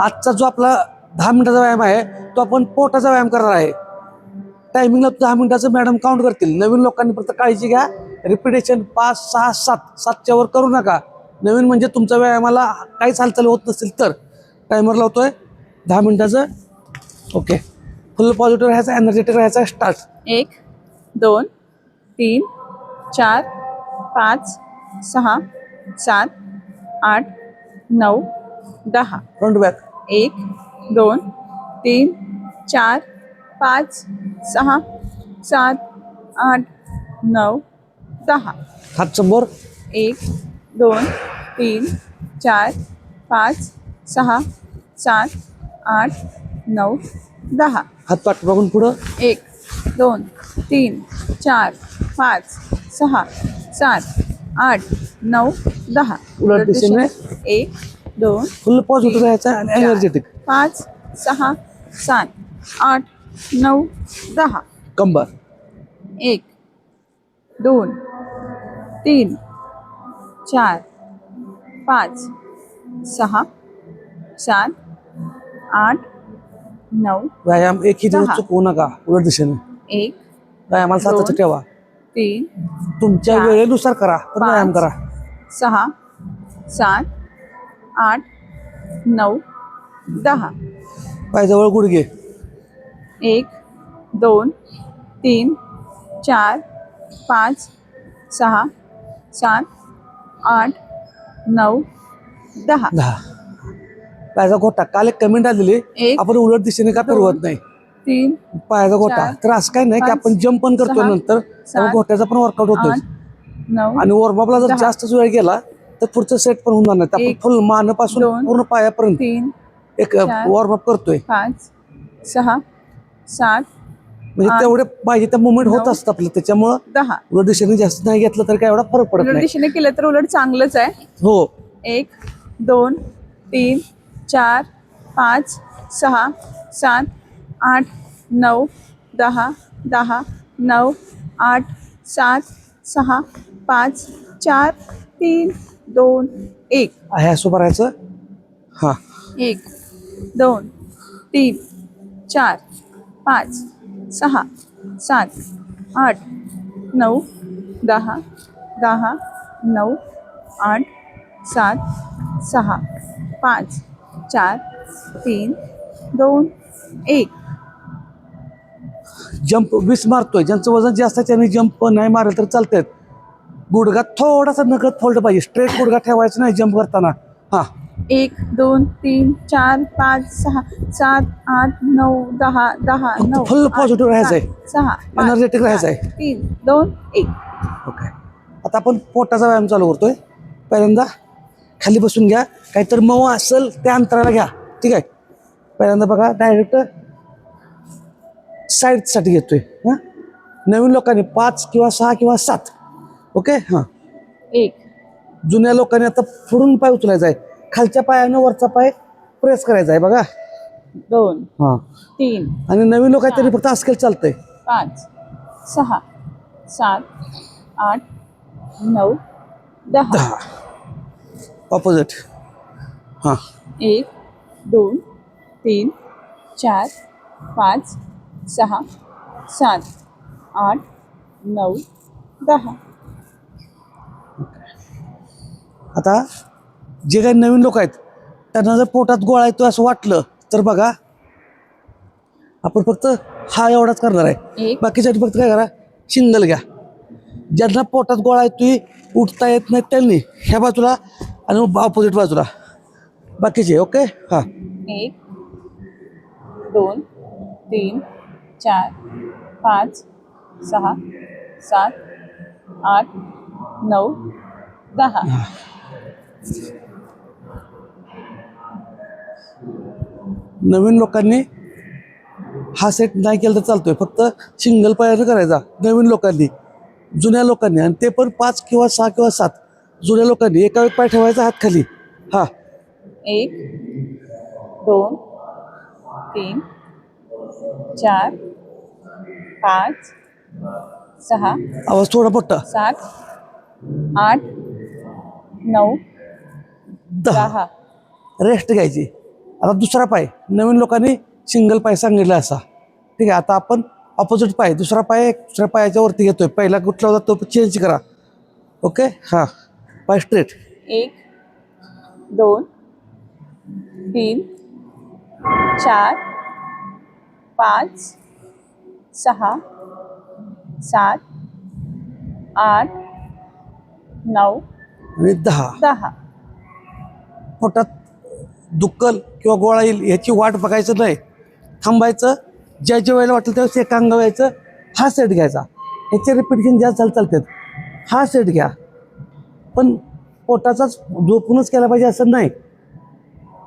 आजचा जो आपला 10 मिनिटाचा व्यायाम आहे तो आपण पोटाचा व्यायाम करणार आहे. टायमिंगला 10 मिनिटाचं मॅडम काउंट करतील. नवीन लोकांनी फक्त काळजी घ्या, रिपिटेशन 5, 6, 7 7च्या वर करू नका. नवीन म्हणजे तुमच्या व्यायामाला काहीच हालचाल होत नसेल तर टायमर लावतोय 10 मिनिटाचं. ओके, फुल पॉझिटिव्ह राहायचं, एनर्जेटिक राहायचं. स्टार्ट. 1 2 3 4 5 6 7 8 9 10. Front back. 1 2 3 4 5 6 7 8 9 10. हात समोर. 1 2 3 4 5 6 7 8 9 10. हात पाठीमागून पुढं. 1 2 3 4 5 6 7 8 9 10. उलट दिशेने. 1 2 फुल पॉझिटिव्ह राहायचं आणि एनर्जेटिक. 5 6 7 8 9 10. कंबर. 1 2 3 4 5 6 7 8 9 व्यायाम एकही दिवस 10. चुकवू नका. उलट दिशेने 1 व्यायामाला सातत्य 2 ठेवा. 3 तुमच्या 4 वेळेनुसार करा, पण व्यायाम 5 करा. 6 7 8 9 10. पायजवळ गुडघे. 1 2 3 4 5 6 7 8 9 10. 10. पायाचा गोटा. काल एक कमेंट आलेली, एक, आपण उलट दिशेने का फिरवत नाही 3 पायाचा गोटा. 4 तर असं काही नाही की 5 आपण जंप पण करतोय 6 नंतर, त्यामुळे 7 गोट्याचा पण वर्कआउट होतोय. 8 9 आणि वॉर्मअपला जर 10. जास्तच वेळ गेला तर पुढचं सेट पण होणार नाही. तर आपण 1 फुल मानेपासून 2 पूर्ण पायापर्यंत 3 एक 4 वॉर्मअप करतोय. 5 6 7 म्हणजे 8 तेवढे पाहिजे त्या मुवमेंट होत 9 असतात आपलं. त्याच्यामुळं 10. उलट दिशेने जास्त नाही घेतलं तर काय एवढा फरक पडत उलट नाही. दिशेने केलं तर उलट चांगलंच आहे. हो. 1 2 3 4 5 6 7 8 9 10 10 9 8 7 6 5 4 3 2 1. आहे असं भरायचं. हा. 1 2 3 4 5 6 7 8 9 10 10 9 8 7 6 5 4 3 2 1. जंप 20 मारतोय. ज्यांचं वजन जास्त आहे त्यांनी जंप नाही मारलं तर चालतंय. गुडघा थोडासा नकळत फोल्ड पाहिजे. स्ट्रेट गुडघा ठेवायचा नाही जंप करताना. हा. 1 2 3 4 5 6 7 8 9 10 10 9. फुल पॉझिटिव्ह राहायचंय, 6 एनर्जेटिक राहायचंय. 3 2 1. ओके. आता आपण पोटाचा व्यायाम चालू करतोय. पहिल्यांदा खाली बसून घ्या. काहीतरी मऊ असेल त्या अंतराला घ्या. ठीक आहे. पहिल्यांदा बघा, डायरेक्ट साईडसाठी घेतोय. हां, नवीन लोकांनी 5 किंवा 6 किंवा 7. ओके. हां. 1 जुन्या लोकांनी आता पुढून पाय उचलायचा आहे. खालच्या पायानं वरचा पाय प्रेस करायचा आहे. बघा. 2 हां. 3 आणि नवीन लोक आहेत तरी फक्त असं केलं चालतंय. 5 6 7 8 9 10. ऑपोजिट. हां. 1 2 3 4 5 6 7 8 9 10. आता जे काही नवीन लोक आहेत त्यांना जर पोटात गोळा येतो असं वाटलं तर बघा, आपण फक्त हा एवढाच करणार आहे. एक. बाकीसाठी फक्त काय करा, सिंगल घ्या. ज्यांना पोटात गोळा येतोय, उठता येत नाही त्यांनी ह्या बाजूला आणि ऑपोजिट बाजूला बाकीचे. ओके. हां. 1 2 3 4 5 6 7 8 9 10. नवीन लोकांनी हा सेट नाही केला तर चालतोय. फक्त सिंगल पायानं करायचा नवीन लोकांनी. जुन्या लोकांनी, आणि ते पण 5 किंवा 6 किंवा 7 जुन्या लोकांनी एका एक पाय ठेवायचा हात खाली. हा. 1 2 3 4 5 6 आवाज थोडा मोठा. 7 8 9 10. 10. रेस्ट घ्यायची. आता दुसरा पाय नवीन लोकांनी सिंगल पाय सांगितला असा. ठीक आहे, आता आपण ऑपोजिट पाय दुसरा पाय दुसऱ्या पायाच्या वरती घेतोय. पहिला कुठला होता तो चेंज करा. ओके, हां, पाय स्ट्रेट. 1 2 3 4 5 6 7 8 9 आणि 10. 10. पोटात दुखल किंवा गोळा येईल ह्याची वाट बघायचं नाही, थांबायचं. ज्या वेळेला वाटेल त्यावेळेस एक अंग व्हायचं. हा सेट घ्यायचा. ह्याचे रिपिटेशन जास्त झालं चालतात. हा सेट घ्या, पण पोटाचाच झोपूनच केला पाहिजे असं नाही.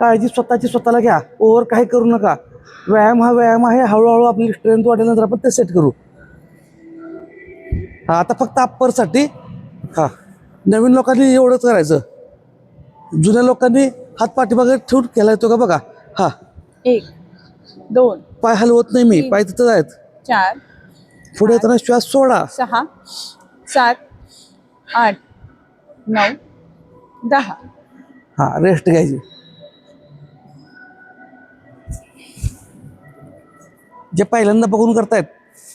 काळजी स्वतःची स्वतःला घ्या. ओव्हर काही करू नका. व्यायाम हा व्यायाम आहे. हळूहळू आपली स्ट्रेंथ वाढल्यानंतर आपण ते सेट करू. हा, आता फक्त अप्परसाठी. हां, नवीन लोकांनी एवढंच करायचं. जुन्या लोकांनी हात पाठीमागे ठेवून केला येतो का बघा. हां, 1 2 पाय हलवत नाही मी, पाय तिथं आहेत. 4 पुढे येताना श्वास सोडा. 6 7 8 9 10. हां, रेस्ट घ्यायची. जे पहिल्यांदा बघून करतायत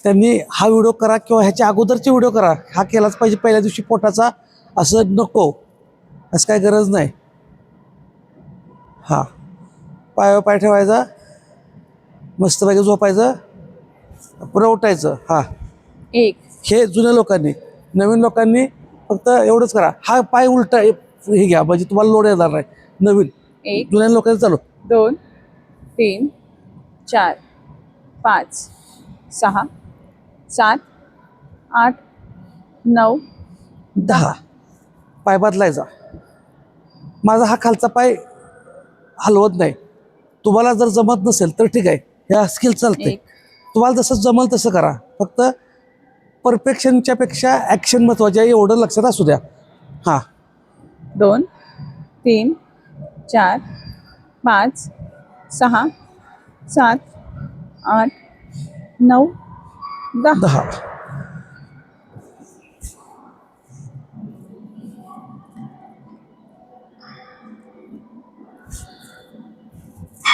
त्यांनी हा व्हिडिओ करा किंवा ह्याच्या अगोदरचे व्हिडिओ करा. हा केलाच पाहिजे पहिल्या दिवशी पोटाचा. असं नको, असं काय गरज नाही. हां, पायावर पाय ठेवायचा, मस्तपैकी झोपायचं, पुढं उठायचं. हां, 1 हे जुन्या लोकांनी. नवीन लोकांनी फक्त एवढंच करा. हा पाय उलटा हे घ्या म्हणजे तुम्हाला लोड येणार नाही. नवीन 1 जुन्या लोकांनी चालू. 2 3 4 5 6 7 8 9 10. पाय बदलायचा. माझा हा खालचा पाय हलवत नाही. तुम्हाला जर जमत नसेल तर ठीक आहे, ह्या स्किल चालते. 1 तुम्हाला जसं जमल तसं करा. फक्त परफेक्शनच्या पेक्षा ॲक्शन महत्त्वाची आहे, एवढं लक्षात असू द्या. हां, 2 3 4 5 6 7 8 9 10. 10.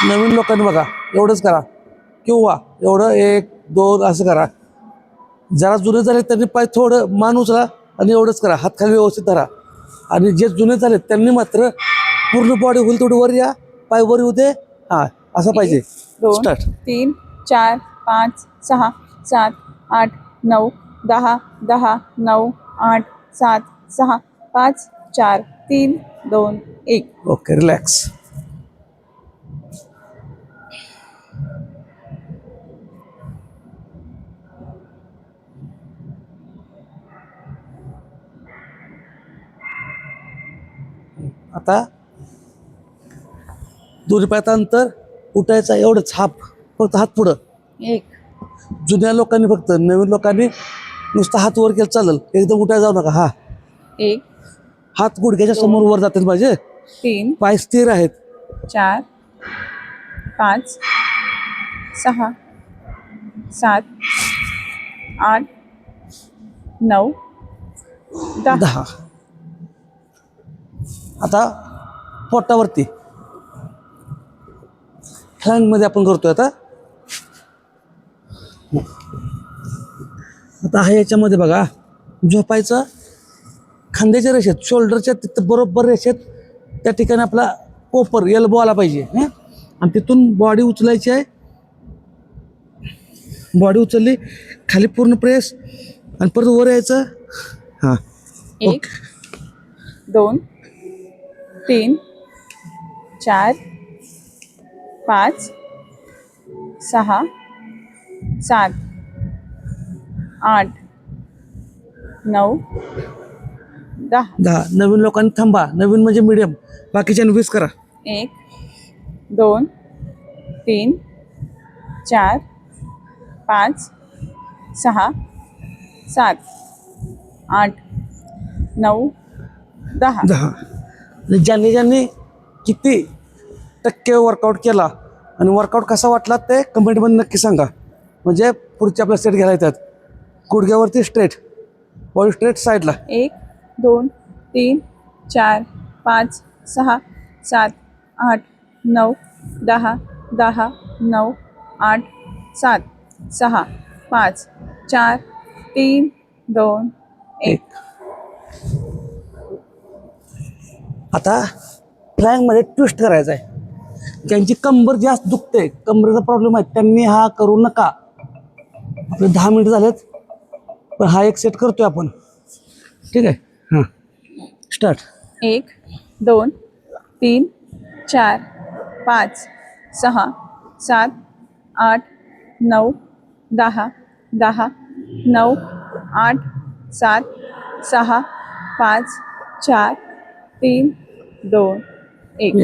नवीन लोकांनी बघा एवढंच करा, किंवा एवढं 1 2 असं करा. जरा जुने झाले त्यांनी पाय थोडं मान उचला आणि एवढंच करा. हात खाली व्यवस्थित धरा. आणि जे जुने झाले त्यांनी मात्र पूर्ण बॉडी होईल तेवढी वर या, पाय वर येऊ दे. हां, असं पाहिजे. 2 स्टार्ट. 3 4 5 6 7 8 9 10 10 9 8 7 6 5 4 3 2 1. Okay, relax. आता दोन्ही पायाचं अंतर, उठायचं एवढंच. फक्त हात पुढं. 1 जुन्या लोकांनी फक्त. नवीन लोकांनी नुसतं हात वर केलं चालेल, एकदम उठायला जाऊ नका. हा, 1 हात गुडघ्याच्या समोर वर जातात माझे. 3 पाय स्थिर आहेत. 4 5 6 7 8 9 10. 10. आता पोटावरती फ्लँकमध्ये आपण करतोय. आता हा याच्यामध्ये बघा, झोपायचं खांद्याच्या रेषेत, शोल्डरच्या तिथं बरोबर रेषेत त्या ठिकाणी आपला कोपर एल्बो आला पाहिजे. आणि तिथून बॉडी उचलायची आहे. बॉडी उचलली, खाली पूर्ण प्रेस आणि परत वर यायचं. हां, 1 2 3 4 5 6 7 8 9 10. 10. नवीन लोकांनी थांबा. नवीन म्हणजे मिडियम, बाकीच्या 20 करा. 1 2 3 4 5 6 7 8 9 10. 10. ज्यांनी किती टक्के वर्कआउट केला आणि वर्कआउट कसा वाटला ते कमेंटमध्ये नक्की सांगा. म्हणजे पुढचे आपल्या सेट घ्यायला येतात. गुडघ्यावरती स्ट्रेट, बॉडी स्ट्रेट साईडला. 1 2 3 4 5 6 7 8 9 10 10 9 8 7 6 5 4 3 2 1. आता फ्लॅंकमध्ये ट्विस्ट करायचा आहे. ज्यांची कंबर जास्त दुखते, कमरेचा प्रॉब्लेम आहे, त्यांनी हा करू नका. आपले 10 मिनिट झालेत, पण हा एक सेट करतोय आपण. ठीक आहे, हां स्टार्ट. 1 2 3 4 5 6 7 8 9 10 10 9 8 7 6 5 4 3 2 1.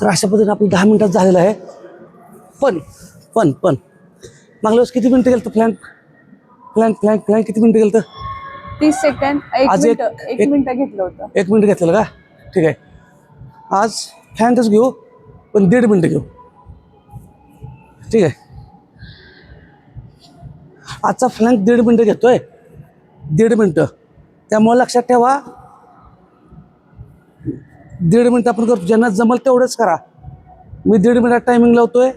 तर अशा पद्धतीने आपलं 10 मिनिटात झालेलं आहे. पण पण पण मागल्या वेळेस किती मिनिटं गेलं तर फ्लॅंक किती मिनिटं गेलं तर? 30 सेकंड. आज एक मिनिट घेतलं होतं. 1 मिनिट घेतलेलं का? ठीक आहे. आज फ्लॅंकच घेऊ, पण 1.5 मिनिटं घेऊ. ठीक आहे. आजचा फ्लॅंक 1.5 मिनिटं घेतोय, 1.5 मिनिटं. त्यामुळे लक्षात ठेवा, 1.5 मिनिटं आपण करतो. ज्यांना जमल तेवढंच करा. मी 1.5 मिनिटात टायमिंग लावतोय.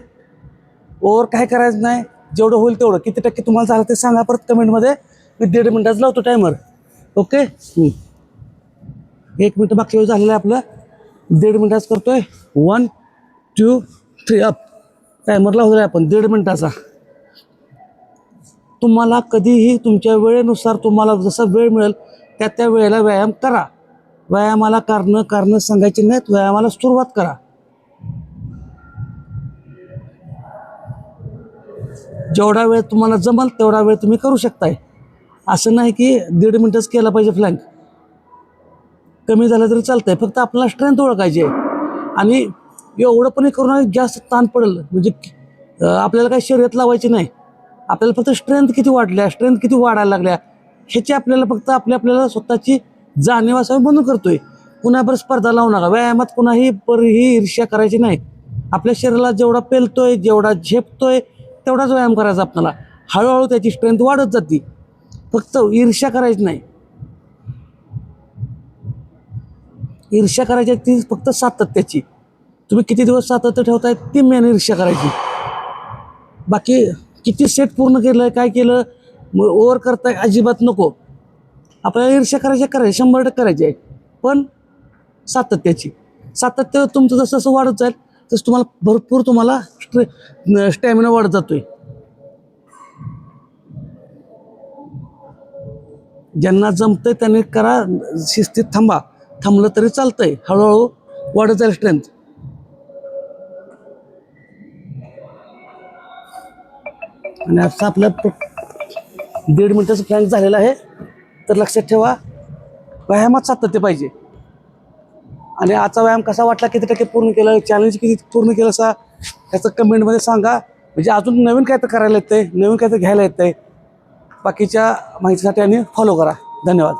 ओव्हर काय करायचं नाही, जेवढं होईल तेवढं. किती टक्के तुम्हाला झालं ते सांगा परत कमेंटमध्ये. मी 1.5 मिनिटाच लावतो टायमर. ओके. 1 मिनिट मागच्या वेळी झालेलं आहे आपलं. 1.5 मिनिटाच करतोय. 1 2 3 अप. टायमर लावतोय आपण 1.5 मिनिटाचा. तुम्हाला कधीही तुमच्या वेळेनुसार तुम्हाला जसा वेळ मिळेल त्या वेळेला व्यायाम करा. व्यायामाला कारणं सांगायची नाहीत. व्यायामाला सुरुवात करा. जेवढा वेळ तुम्हाला जमल तेवढा वेळ तुम्ही करू शकताय. असं नाही की 1.5 मिनिटच केला पाहिजे फ्लॅंक. कमी झालं तरी चालतंय. फक्त आपल्याला स्ट्रेंथ ओळखायची आहे. आणि एवढं पण करून जास्त ताण पडेल म्हणजे आपल्याला काही शर्यत लावायची नाही. आपल्याला फक्त स्ट्रेंथ किती वाढायला लागल्या ह्याची आपल्याला फक्त आपल्याला स्वतःची जाणीव असावी म्हणून करतोय. कुणाबर स्पर्धा लावू नका. व्यायामात कुणाही ईर्ष्या करायची नाही. आपल्या शरीराला जेवढा पेलतोय, जेवढा झेपतोय तेवढाच व्यायाम करायचा आपल्याला. हळूहळू त्याची स्ट्रेंथ वाढत जाते. फक्त ईर्ष्या करायची नाही. ईर्ष्या करायची ती फक्त सातत्याची. तुम्ही किती दिवस सातत्य ठेवताय ती मेन ईर्ष्या करायची. बाकी किती सेट पूर्ण केलं, काय केलं, मग ओव्हर करताय अजिबात नको. आपल्याला ईर्ष्या करायची 100% करायची आहे. पण सातत्याची. सातत्य तुमचं जसं जसं वाढत जाईल तसं तुम्हाला स्टॅमिना वाढत जातोय. ज्यांना जमतंय त्यांनी करा. शिस्तीत थांबलं तरी चालतंय. हळूहळू वाढत जाईल स्ट्रेंथ. आणि आता आपलं 1.5 मिनिटाचं फ्लॅंक झालेलं आहे. तर लक्षात ठेवा, व्यायामात सातत्य पाहिजे. आणि आजचा व्यायाम कसा वाटला, किती टक्के पूर्ण केलं, चॅलेंज किती पूर्ण केलं असा ह्याचं कमेंटमध्ये सांगा. म्हणजे अजून नवीन काय तर करायला येतंय, नवीन काय तर घ्यायला येतंय. बाकीच्या माहितीसाठी आणि फॉलो करा. धन्यवाद.